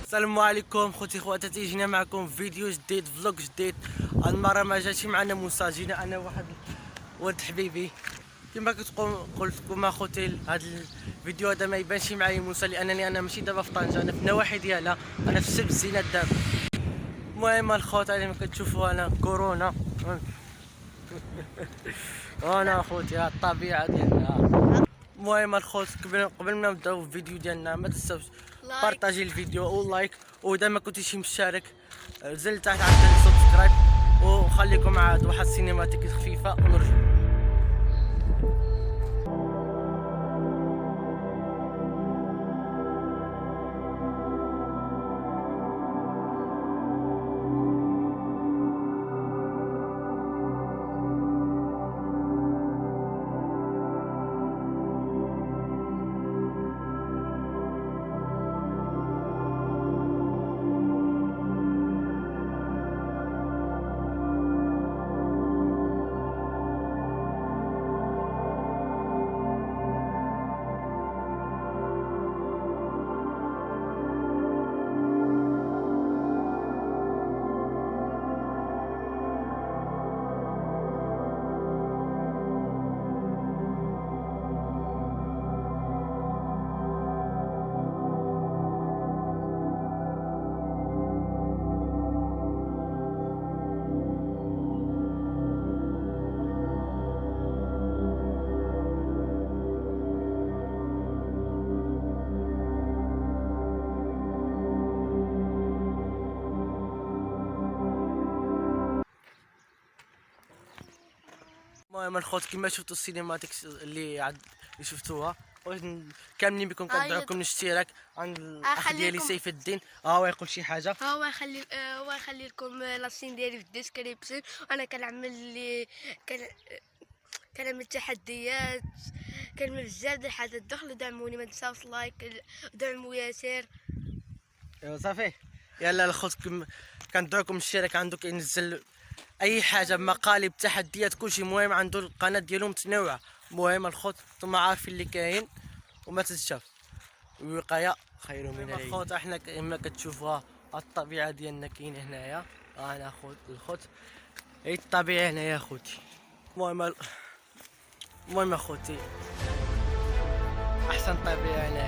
السلام عليكم خوتي خواتاتي، جينا معكم فيديو جديد فلوق جديد. المره ما جاتش معنا موسى، جينا انا واحد ولد حبيبي. كما قلت لكم اخوتي، هذا الفيديو هذا ما يبانش معايا موسى لانني انا ماشي دابا في طنجه، انا في النواحي ديالها، انا في سب الزينات دابا. المهم الخوت هذه ما كتشوفوا انا كورونا انا اخوتي الطبيعه ديالنا. المهم الخوت قبل ما نبداو الفيديو ديالنا ما تنساوش بارطاجي الفيديو ولايك، واذا ما كنتيش مشترك نزل تحت عند سبسكرايب، وخليكم مع هاد واحد السينماتيك خفيفه ونرجع. المهم الخوت كما شفتوا السينماتيك اللي شفتوها، كاملين بكم كندعوكم للاشتراك عند الاخ ديالي سيف الدين. هو يقول شي حاجه، هو يخلي لكم لاشين ديالي في الديسكريبشن. وانا كنعمل لي كنعمل تحديات، كنعمل بزاف ديال الحاجات. دخلوا دعموني، ما تنساوش لايك ودعموا ياسر. ايوا صافي. يلا الخوت كندعوكم للاشتراك، عنده كينزل اي حاجه، مقالب، تحديات، كلشي. المهم عنده القناه ديالو متنوعه. المهم الخوت نتوما عارفين اللي كاين وما تنساوش، الوقايه خير من العلاج. الخوت احنا كما كتشوفوها الطبيعه ديالنا كاين هنايا. انا الخوت هي الطبيعه هنايا اخوتي. المهم اخوتي احسن طبيعه هنايا.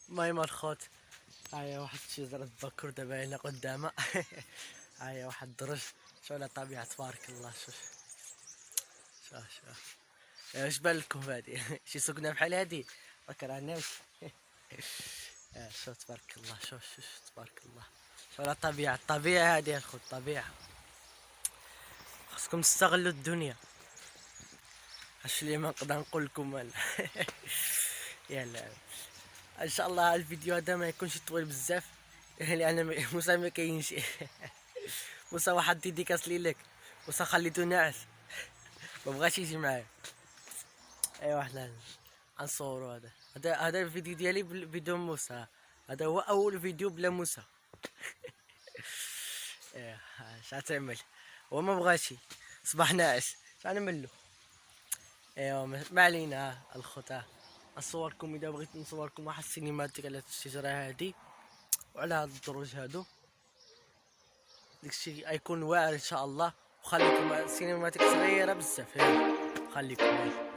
المهم الخوت هاهي واحد الشجرة بكر دابا هنا قدامها هاهي واحد الدرج. شوف على الطبيعة تبارك الله. شوف اش بان لكم هادي شي سكنة بحال هادي مكرهناش شوف تبارك الله. شوف تبارك الله. شوف على الطبيعة هادي الخوت، الطبيعة خاصكم تستغلوا الدنيا. اش اللي ما نقدر نقول لكم يلا ان شاء الله الفيديو هذا ما يكونش طويل بزاف لان موسى ما كاينش موسى واحد ديديكاس ليك، موسى خليتو ناعس ما بغاش يجي معايا. ايوا حنا غنصورو هذا الفيديو ديالي بدون موسى. هذا هو اول فيديو بلا موسى ايه اش غتعمل؟ هو ما بغاش، صباح ناعس، اش غنعملو؟ ايوا ما علينا الخطا. نصوركم اذا بغيت نصوركم واحد السينماتيك على الشجره هادي وعلى هاد الدروج هادو، داكشي غيكون واعر ان شاء الله. وخليكم سينماتيك صغيره بزاف، خليكم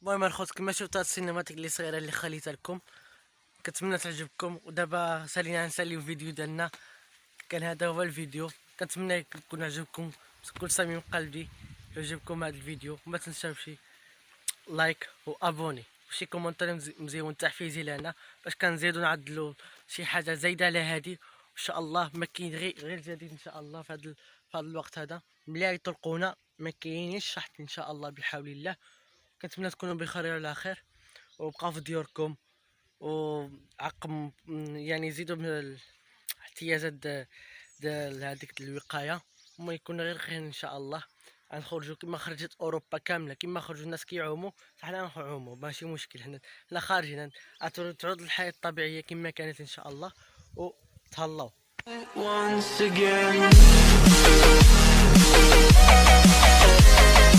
المهم الخوت كما شفتوا هاد السينماتيك اللي صغيره اللي خليتها لكم، كنتمنى تعجبكم. ودابا سالينا نساليو الفيديو ديالنا، كان هذا هو الفيديو. كنتمنى يكون عجبكم بكل صميم قلبي. لو عجبكم هذا الفيديو ما تنساوش لايك وابوني وشي كومونتير مزيون تحفيزي لنا باش كنزيدو نعدلو شي حاجه زايده على هادي. ان شاء الله ما كاين غير جديد ان شاء الله في هذا الوقت هذا. ملي يطلقونا ما كاينينش شحط ان شاء الله بحول الله. كنتمنى تكونوا بخير وعلى خير، وبقاو في ديوركم، وعقم يعني زيدوا من الاحتياجات ديال هذيك الوقايه، وما يكون غير خير ان شاء الله. غنخرجوا كما خرجت اوروبا كامله، كما خرجوا الناس كيعوموا حنا نعوموا ماشي مشكل. حنا خارجين تعود الحياه الطبيعيه كما كانت ان شاء الله، وتهلاو. Once again